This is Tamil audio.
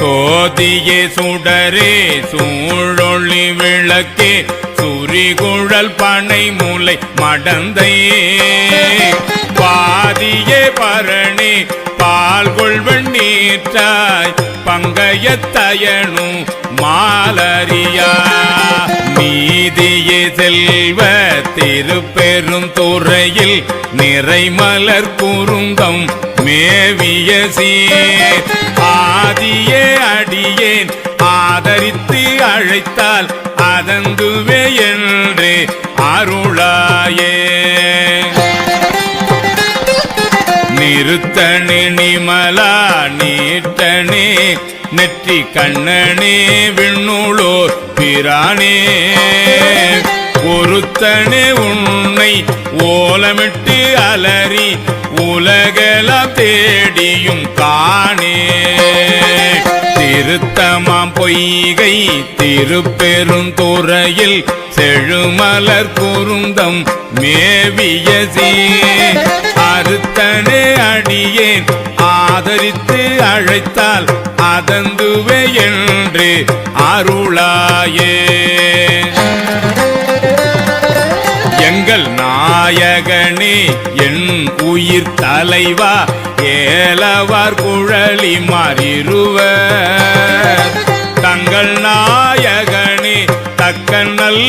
சோதியே சுடரே சூழொளி விளக்கே சுரிகுழல் பனை மூலை மடந்தையே பாதியே பரணி பால்கொள் வெண்ணீற்றாய் பங்கயத்தயனும் மாலரியா நீதியே செல்வ திருப்பெருந்துறையில் நிறைமலர் குறுந்தம் மேவிய சீர் ஆதியே அடியேன் ஆதரித்து அழைத்தால் அதந்துவே என்று அருளாயே நிறுத்தனே நிமலா நீட்டனே நெற்றி கண்ணனே விண்ணுளோர் பிரானே ஒருத்தனே உன்னை ஓலமிட்டு அலறி உலகெல்லாம் தேடியும் காணே திருத்தமாம் பொய்கை திருப்பெருந்துறையில் செழுமலர் குறுந்தம் மேவிய சீர் அறுத்தனே அடியேன் ஆதரித்து அழைத்தால் அதந்துவே என்று அருளாயே எங்கள் நாயகனே என் உயிர் தலைவா ஏலவார் குழலி மாறிருவர் தங்கள் நாயகனே தக்க நல்